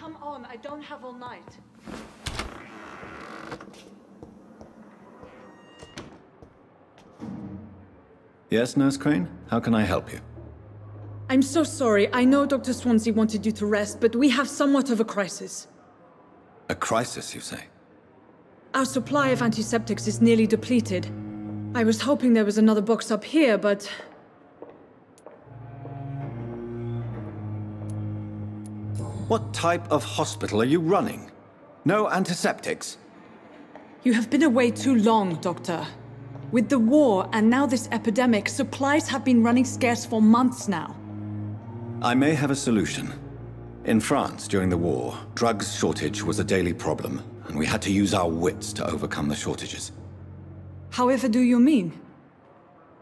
come on, I don't have all night. Yes, Nurse Crane? How can I help you? I'm so sorry. I know Dr. Swansea wanted you to rest, but we have somewhat of a crisis. A crisis, you say? Our supply of antiseptics is nearly depleted. I was hoping there was another box up here, but... What type of hospital are you running? No antiseptics? You have been away too long, Doctor. With the war and now this epidemic, supplies have been running scarce for months now. I may have a solution. In France, during the war, drugs shortage was a daily problem, and we had to use our wits to overcome the shortages. However do you mean?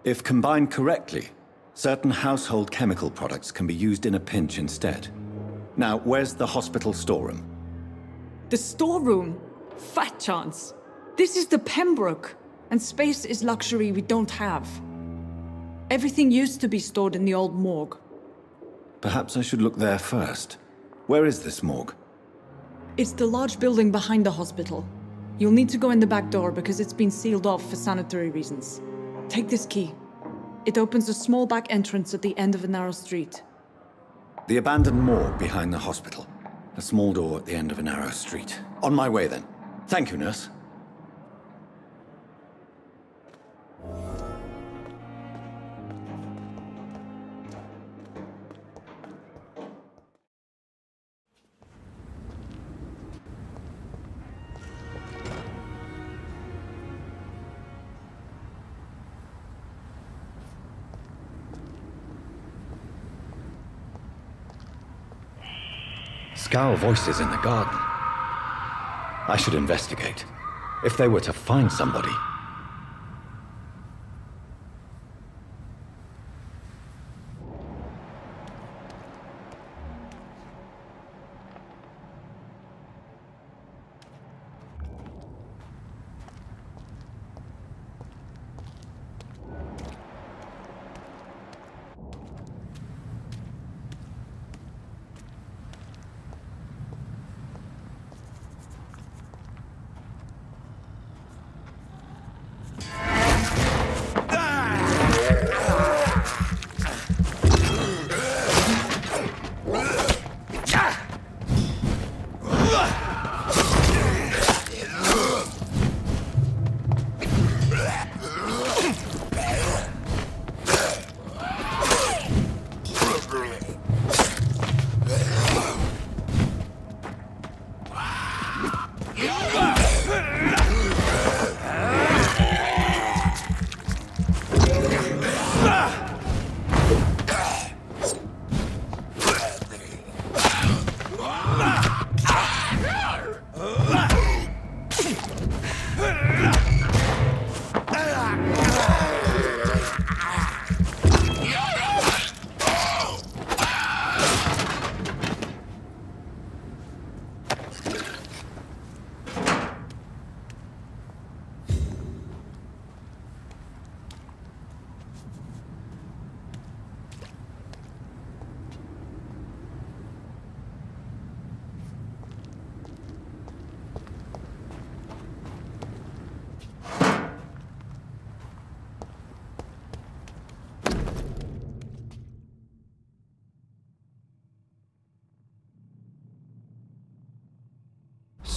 If combined correctly, certain household chemical products can be used in a pinch instead. Now, where's the hospital storeroom? The storeroom? Fat chance. This is the Pembroke, and space is luxury we don't have. Everything used to be stored in the old morgue. Perhaps I should look there first. Where is this morgue? It's the large building behind the hospital. You'll need to go in the back door because it's been sealed off for sanitary reasons. Take this key. It opens a small back entrance at the end of a narrow street. The abandoned morgue behind the hospital. A small door at the end of a narrow street. On my way then. Thank you, nurse. Skal voices in the garden. I should investigate. If they were to find somebody.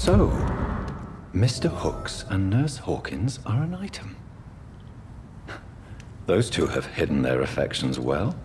So, Mr. Hooks and Nurse Hawkins are an item. Those two have hidden their affections well.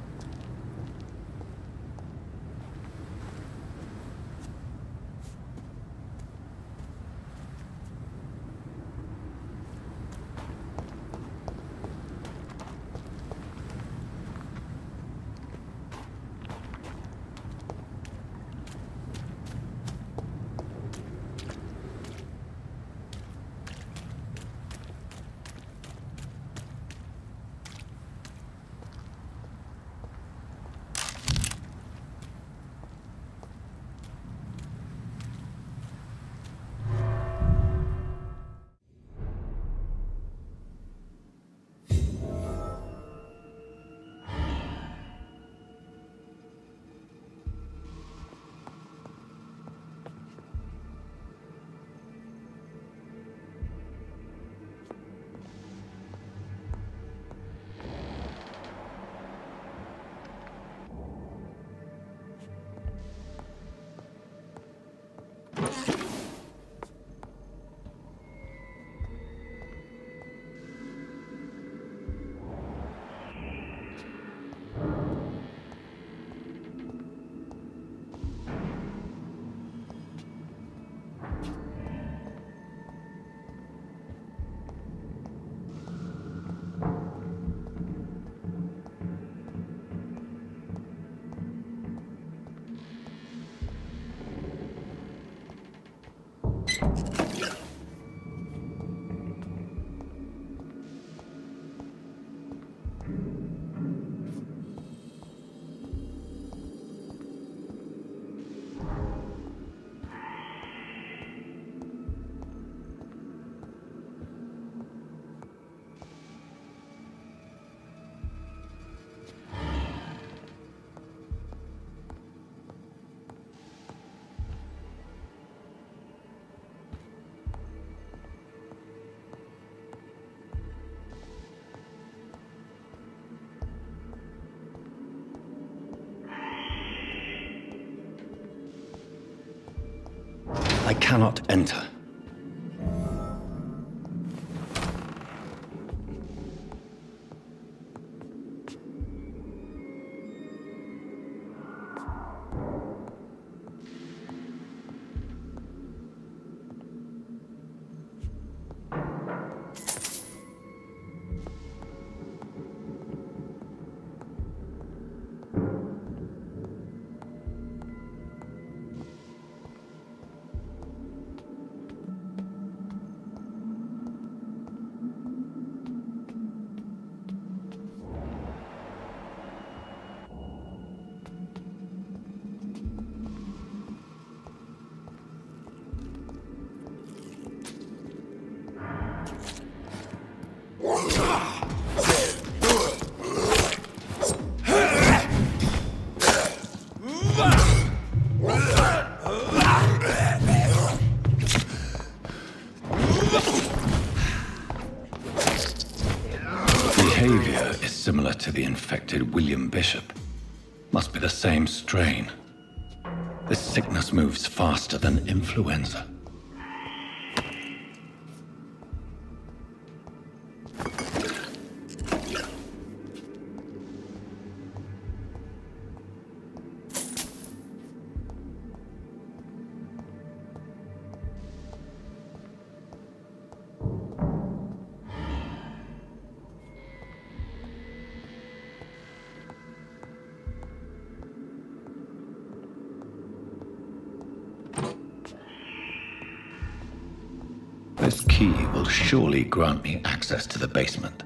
I cannot enter. Behavior is similar to the infected William Bishop. Must be the same strain. This sickness moves faster than influenza. This key will surely grant me access to the basement.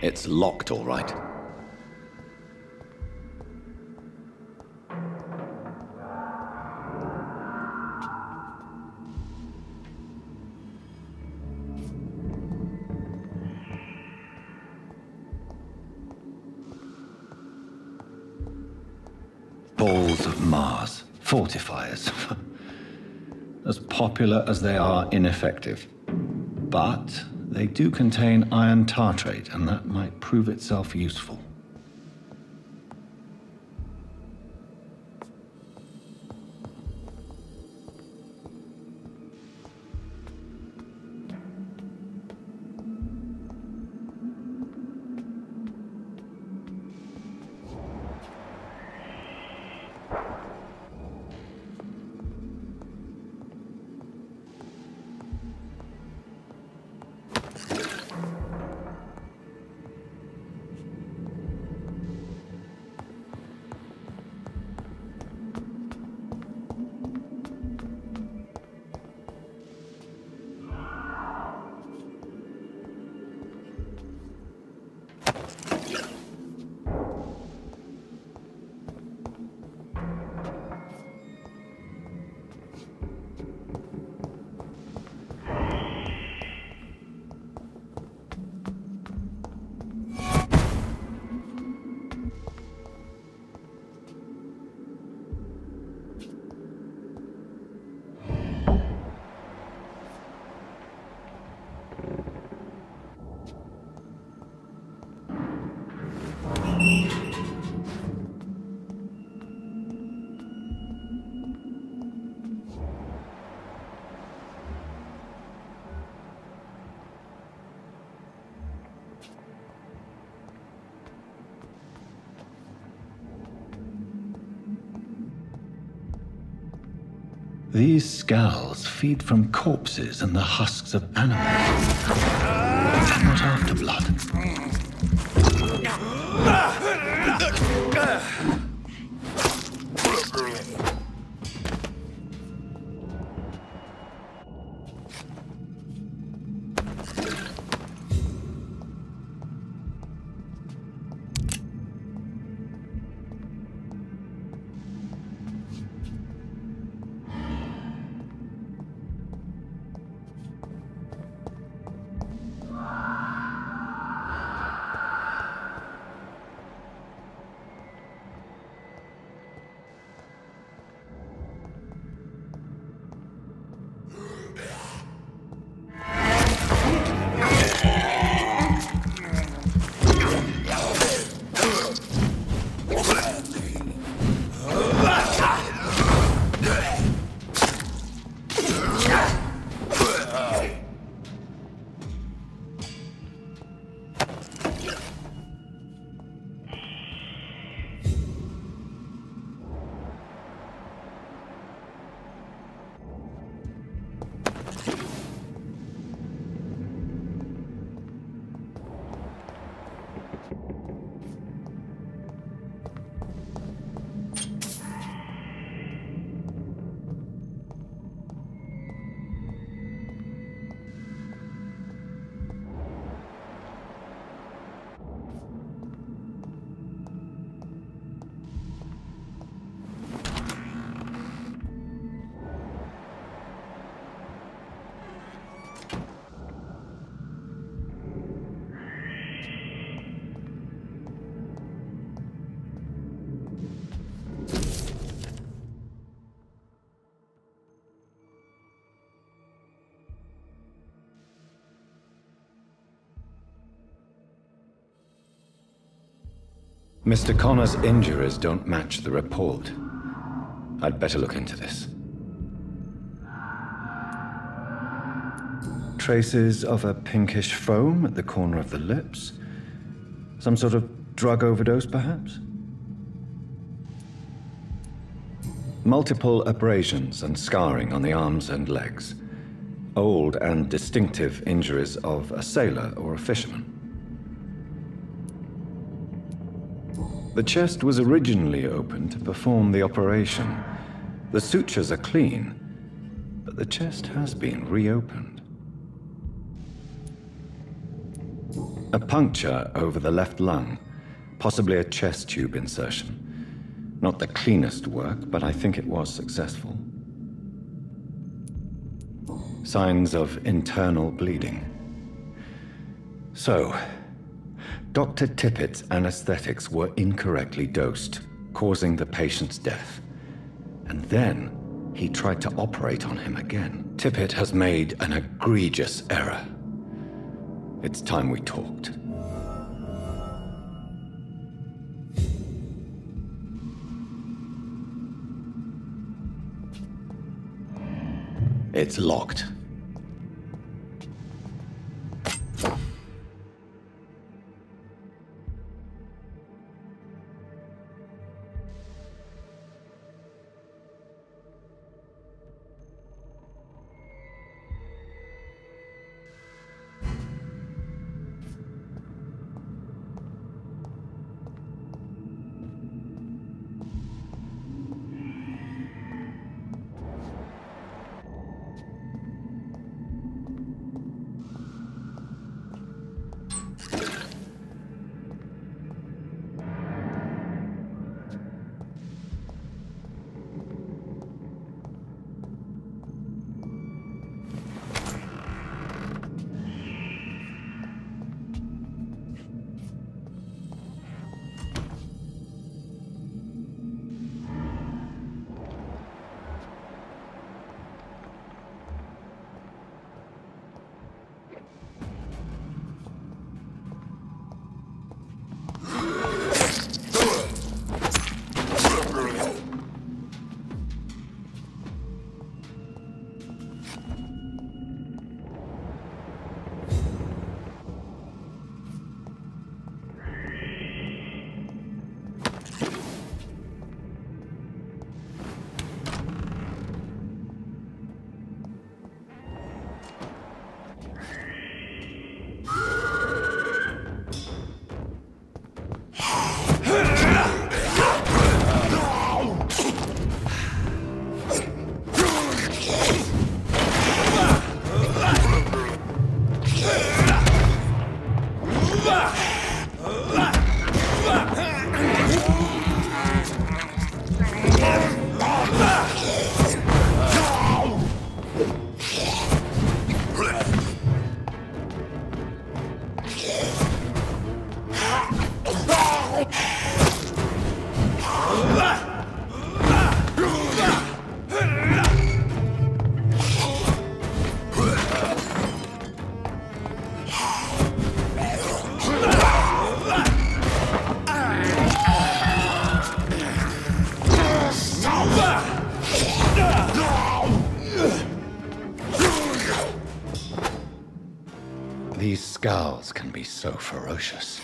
It's locked, all right. Balls of Mars, fortifiers. As popular as they are ineffective. But they do contain iron tartrate, and that might prove itself useful. These skals feed from corpses and the husks of animals. They're not after blood. Mr. Connor's injuries don't match the report. I'd better look into this. Traces of a pinkish foam at the corner of the lips. Some sort of drug overdose, perhaps? Multiple abrasions and scarring on the arms and legs. Old and distinctive injuries of a sailor or a fisherman. The chest was originally opened to perform the operation. The sutures are clean, but the chest has been reopened. A puncture over the left lung, possibly a chest tube insertion. Not the cleanest work, but I think it was successful. Signs of internal bleeding. So, Dr. Tippett's anesthetics were incorrectly dosed, causing the patient's death. And then he tried to operate on him again. Tippett has made an egregious error. It's time we talked. It's locked. These skals can be so ferocious.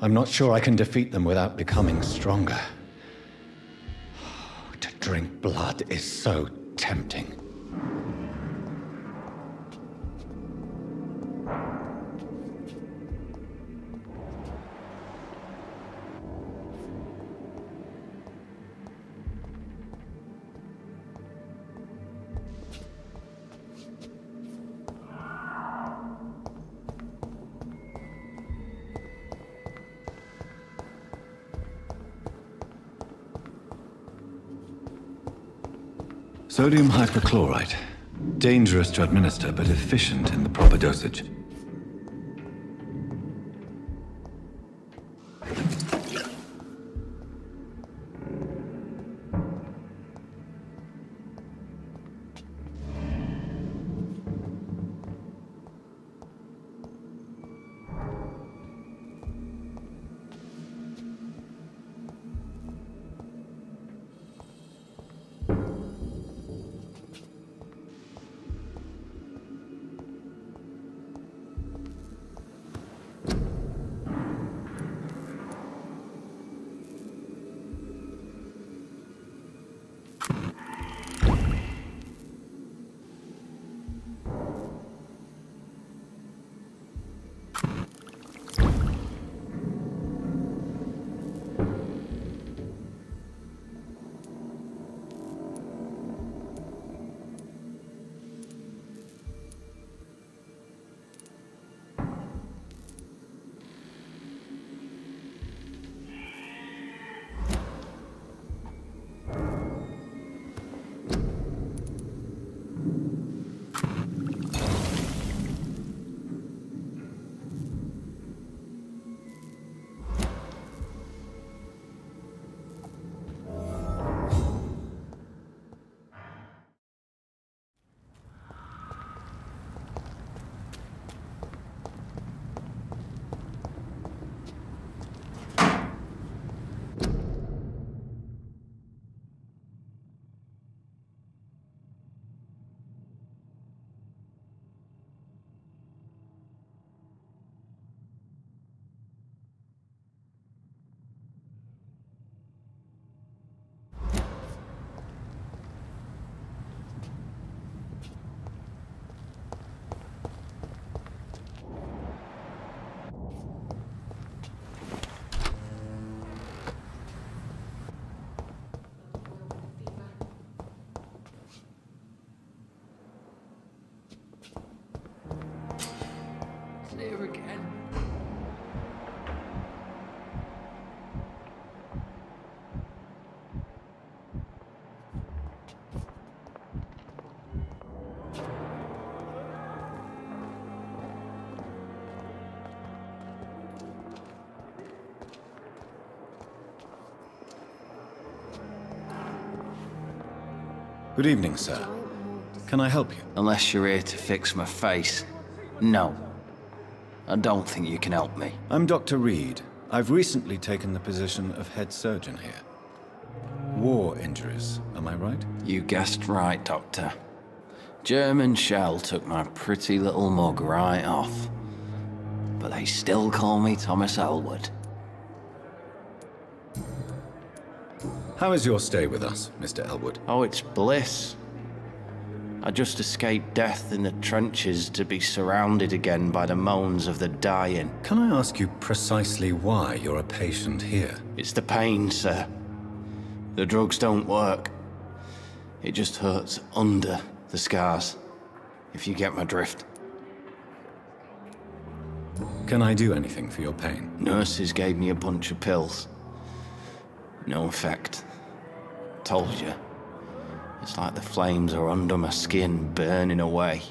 I'm not sure I can defeat them without becoming stronger. To drink blood is so tempting. Sodium hypochlorite. Dangerous to administer, but efficient in the proper dosage. There again. Good evening, sir. Can I help you? Unless you're here to fix my face. No. I don't think you can help me. I'm Dr. Reid. I've recently taken the position of head surgeon here. War injuries, am I right? You guessed right, Doctor. German shell took my pretty little mug right off. But they still call me Thomas Elwood. How is your stay with us, Mr. Elwood? Oh, it's bliss. I just escaped death in the trenches to be surrounded again by the moans of the dying. Can I ask you precisely why you're a patient here? It's the pain, sir. The drugs don't work. It just hurts under the scars, if you get my drift. Can I do anything for your pain? Nurses gave me a bunch of pills. No effect. Told you. It's like the flames are under my skin, burning away.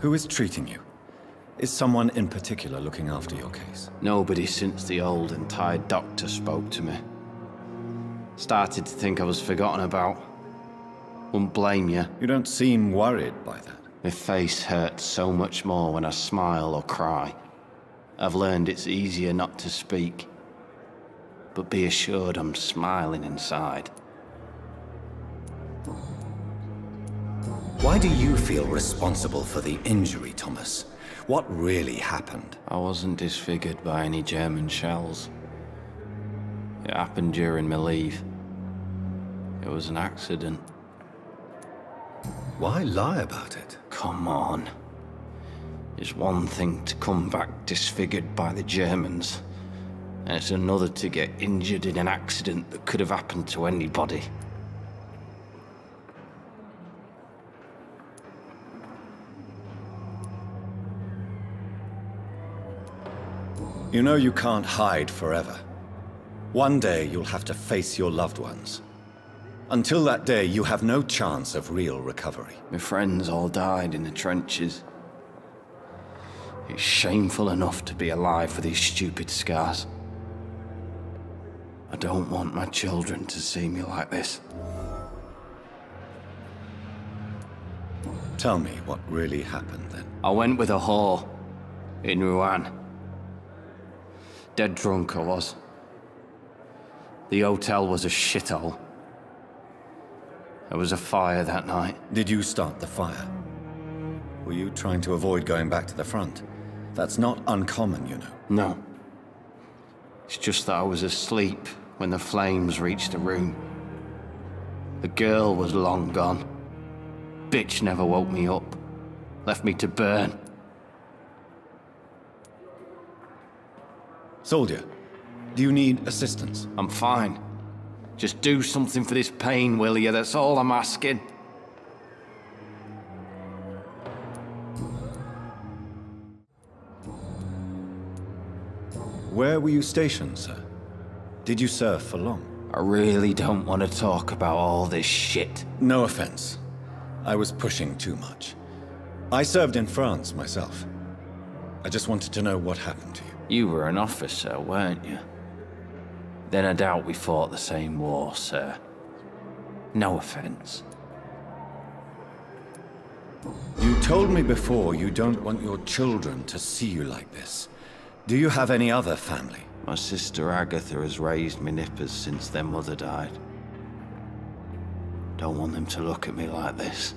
Who is treating you? Is someone in particular looking after your case? Nobody since the old Untitled Doctor spoke to me. Started to think I was forgotten about. Wouldn't blame you. You don't seem worried by that. My face hurts so much more when I smile or cry. I've learned it's easier not to speak. But be assured I'm smiling inside. Why do you feel responsible for the injury, Thomas? What really happened? I wasn't disfigured by any German shells. It happened during my leave. It was an accident. Why lie about it? Come on. It's one thing to come back disfigured by the Germans, and it's another to get injured in an accident that could have happened to anybody. You know you can't hide forever. One day you'll have to face your loved ones. Until that day, you have no chance of real recovery. My friends all died in the trenches. It's shameful enough to be alive with these stupid scars. I don't want my children to see me like this. Tell me what really happened then. I went with a whore in Rouen. Dead drunk I was. The hotel was a shithole. There was a fire that night. Did you start the fire? Were you trying to avoid going back to the front? That's not uncommon, you know. No. It's just that I was asleep when the flames reached the room. The girl was long gone. Bitch never woke me up. Left me to burn. Soldier, do you need assistance? I'm fine. Just do something for this pain, will you? That's all I'm asking. Where were you stationed, sir? Did you serve for long? I really don't want to talk about all this shit. No offense. I was pushing too much. I served in France myself. I just wanted to know what happened to you. You were an officer, weren't you? Then I doubt we fought the same war, sir. No offense. You told me before you don't want your children to see you like this. Do you have any other family? My sister Agatha has raised me nippers since their mother died. Don't want them to look at me like this.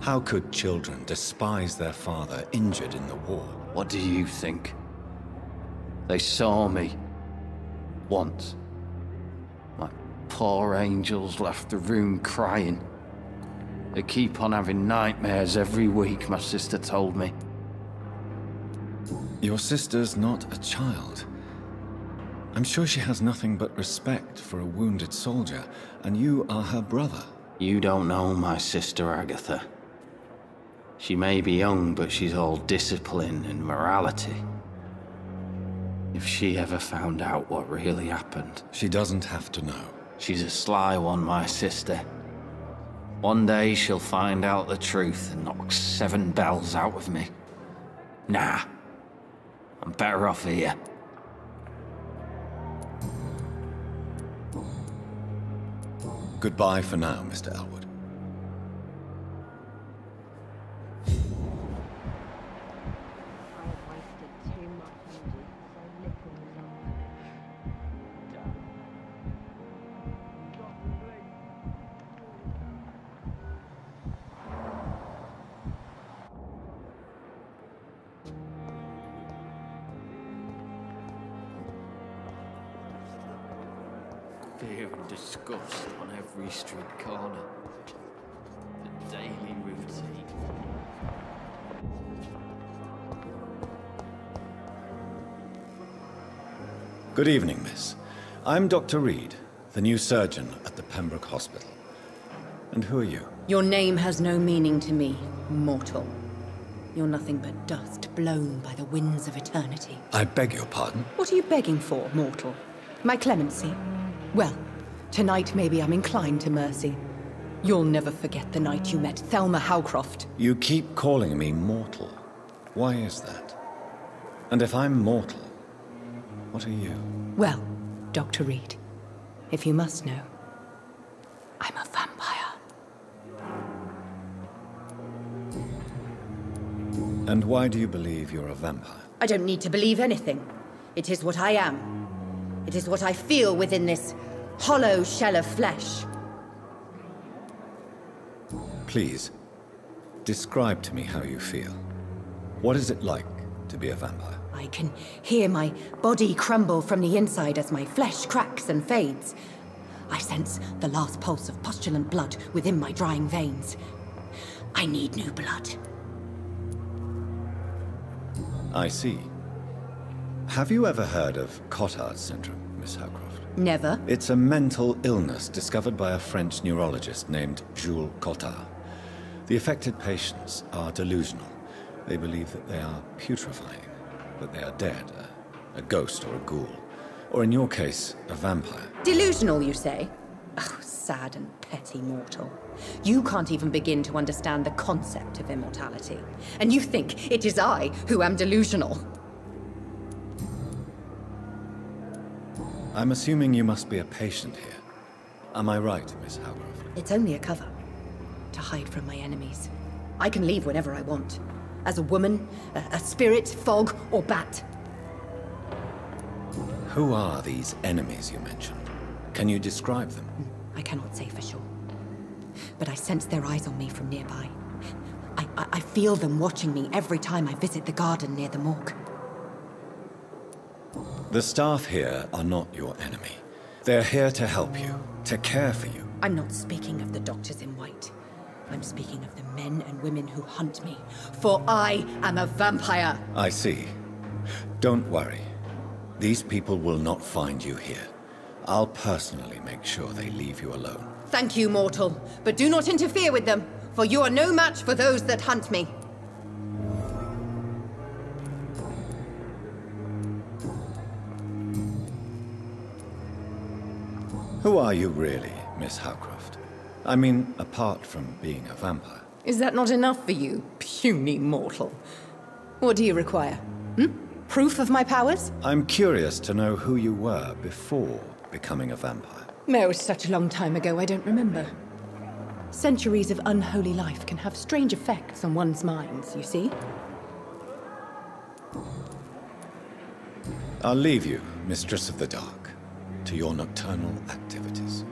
How could children despise their father injured in the war? What do you think? They saw me. Once. My poor angels left the room crying. They keep on having nightmares every week, my sister told me. Your sister's not a child. I'm sure she has nothing but respect for a wounded soldier, and you are her brother. You don't know my sister Agatha. She may be young, but she's all discipline and morality. If she ever found out what really happened... She doesn't have to know. She's a sly one, my sister. One day she'll find out the truth and knock 7 bells out of me. Nah. I'm better off here. Goodbye for now, Mr. Elwood. Fear and disgust on every street corner. The daily routine. Good evening, miss. I'm Dr. Reid, the new surgeon at the Pembroke Hospital. And who are you? Your name has no meaning to me, mortal. You're nothing but dust blown by the winds of eternity. I beg your pardon? What are you begging for, mortal? My clemency? Well, tonight maybe I'm inclined to mercy. You'll never forget the night you met Thelma Howcroft. You keep calling me mortal. Why is that? And if I'm mortal, what are you? Well, Dr. Reid, if you must know, I'm a vampire. And why do you believe you're a vampire? I don't need to believe anything. It is what I am. It is what I feel within this hollow shell of flesh. Please, describe to me how you feel. What is it like to be a vampire? I can hear my body crumble from the inside as my flesh cracks and fades. I sense the last pulse of postulant blood within my drying veins. I need new blood. I see. Have you ever heard of Kata Syndrome, Miss Howcroft? Never. It's a mental illness discovered by a French neurologist named Jules Kata. The affected patients are delusional. They believe that they are putrefying, that they are dead, a ghost or a ghoul. Or in your case, a vampire. Delusional, you say? Oh, sad and petty mortal. You can't even begin to understand the concept of immortality. And you think it is I who am delusional. I'm assuming you must be a patient here. Am I right, Miss Howcroft? It's only a cover. To hide from my enemies. I can leave whenever I want. As a woman, a spirit, fog, or bat. Who are these enemies you mentioned? Can you describe them? I cannot say for sure. But I sense their eyes on me from nearby. I feel them watching me every time I visit the garden near the morgue. The staff here are not your enemy. They're here to help you, to care for you. I'm not speaking of the doctors in white. I'm speaking of the men and women who hunt me. For I am a vampire! I see. Don't worry. These people will not find you here. I'll personally make sure they leave you alone. Thank you, mortal. But do not interfere with them, for you are no match for those that hunt me. Who are you really, Miss Howcroft? I mean, apart from being a vampire. Is that not enough for you, puny mortal? What do you require? Proof of my powers? I'm curious to know who you were before becoming a vampire. No, it was such a long time ago, I don't remember. Centuries of unholy life can have strange effects on one's minds, you see? I'll leave you, Mistress of the Dark, to your nocturnal activities.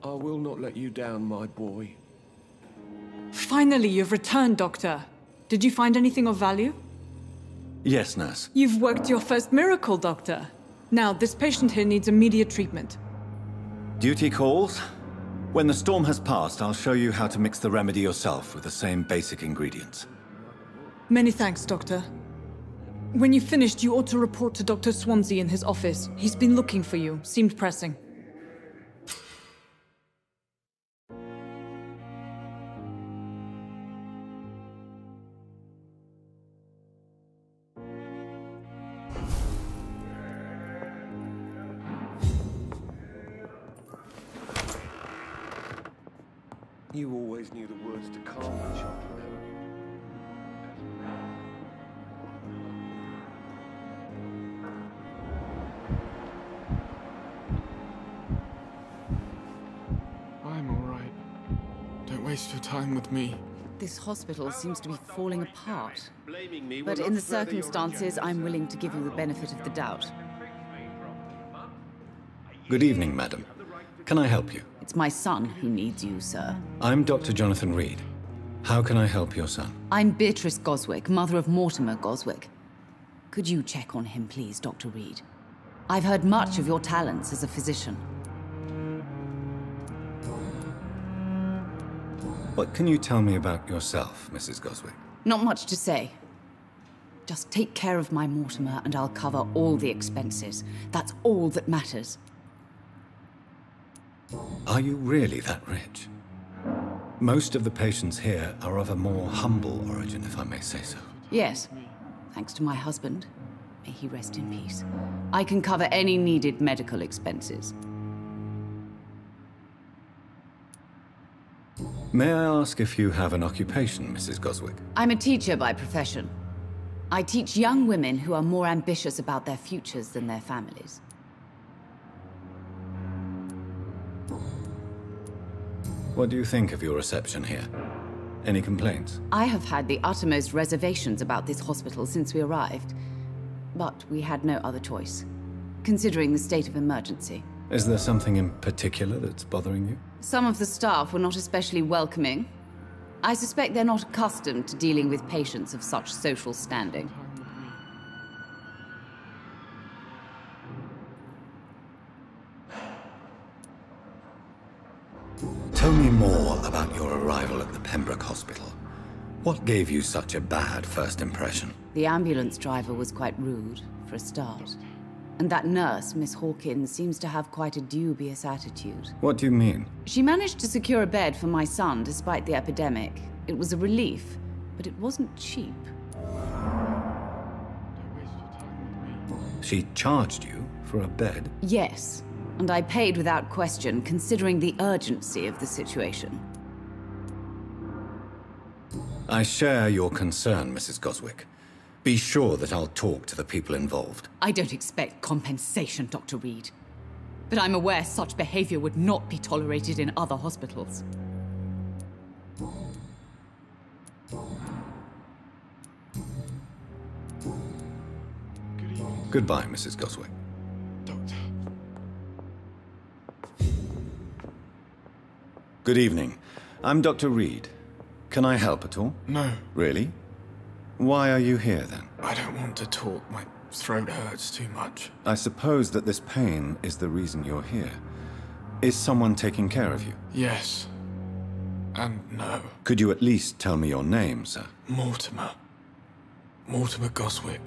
I will not let you down, my boy. Finally, you've returned, Doctor. Did you find anything of value? Yes, nurse. You've worked your first miracle, Doctor. Now, this patient here needs immediate treatment. Duty calls. When the storm has passed, I'll show you how to mix the remedy yourself with the same basic ingredients. Many thanks, Doctor. When you've finished, you ought to report to Dr. Swansea in his office. He's been looking for you. Seemed pressing. You always knew the words to calm the children. I'm all right. Don't waste your time with me. This hospital seems to be falling apart. But in the circumstances, I'm willing to give you the benefit of the doubt. Good evening, madam. Can I help you? It's my son who needs you, sir. I'm Dr. Jonathan Reid. How can I help your son? I'm Beatrice Goswick, mother of Mortimer Goswick. Could you check on him, please, Dr. Reid? I've heard much of your talents as a physician. What can you tell me about yourself, Mrs. Goswick? Not much to say. Just take care of my Mortimer and I'll cover all the expenses. That's all that matters. Are you really that rich? Most of the patients here are of a more humble origin, if I may say so. Yes, thanks to my husband. May he rest in peace. I can cover any needed medical expenses. May I ask if you have an occupation, Mrs. Goswick? I'm a teacher by profession. I teach young women who are more ambitious about their futures than their families. What do you think of your reception here? Any complaints? I have had the uttermost reservations about this hospital since we arrived. But we had no other choice, considering the state of emergency. Is there something in particular that's bothering you? Some of the staff were not especially welcoming. I suspect they're not accustomed to dealing with patients of such social standing. Tell me more about your arrival at the Pembroke Hospital. What gave you such a bad first impression? The ambulance driver was quite rude, for a start. And that nurse, Miss Hawkins, seems to have quite a dubious attitude. What do you mean? She managed to secure a bed for my son despite the epidemic. It was a relief, but it wasn't cheap. She charged you for a bed? Yes, and I paid without question, considering the urgency of the situation. I share your concern, Mrs. Goswick. Be sure that I'll talk to the people involved. I don't expect compensation, Dr. Reid. But I'm aware such behavior would not be tolerated in other hospitals. Goodbye, Mrs. Goswick. Doctor. Good evening. I'm Dr. Reid. Can I help at all? No, Really? Why are you here, then? I don't want to talk. My throat hurts too much. I suppose that this pain is the reason you're here. Is someone taking care of you? Yes. And no. Could you at least tell me your name, sir? Mortimer. Mortimer Goswick.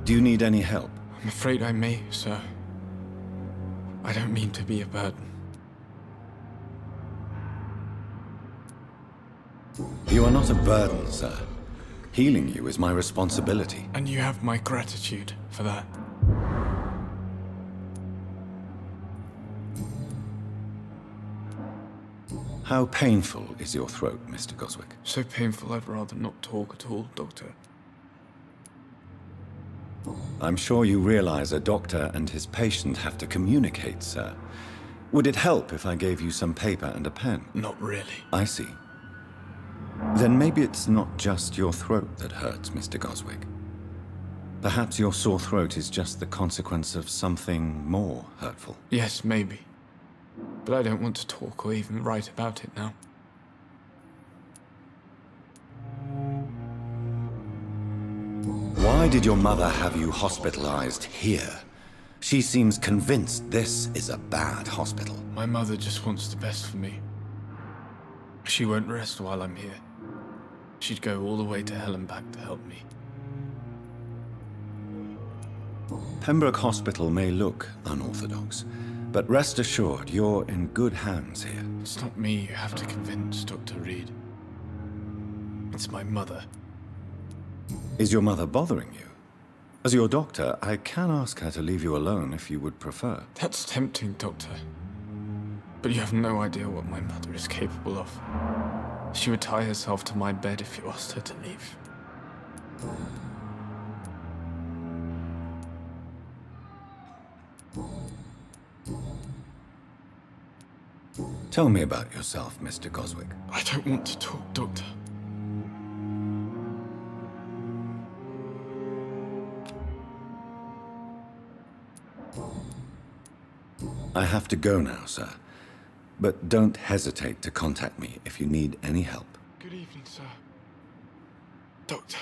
Do you need any help? I'm afraid I may, sir. I don't mean to be a burden. You are not a burden, sir. Healing you is my responsibility. And you have my gratitude for that. How painful is your throat, Mr. Goswick? So painful I'd rather not talk at all, Doctor. I'm sure you realize a doctor and his patient have to communicate, sir. Would it help if I gave you some paper and a pen? Not really. I see. Then maybe it's not just your throat that hurts, Mr. Goswick. Perhaps your sore throat is just the consequence of something more hurtful. Yes, maybe. But I don't want to talk or even write about it now. Why did your mother have you hospitalized here? She seems convinced this is a bad hospital. My mother just wants the best for me. She won't rest while I'm here. She'd go all the way to hell and back to help me. Pembroke Hospital may look unorthodox, but rest assured you're in good hands here. It's not me you have to convince, Dr. Reid. It's my mother. Is your mother bothering you? As your doctor, I can ask her to leave you alone if you would prefer. That's tempting, Doctor. But you have no idea what my mother is capable of. She would tie herself to my bed if you asked her to leave. Tell me about yourself, Mr. Goswick. I don't want to talk, Doctor. I have to go now, sir. But don't hesitate to contact me if you need any help. Good evening, sir. Doctor.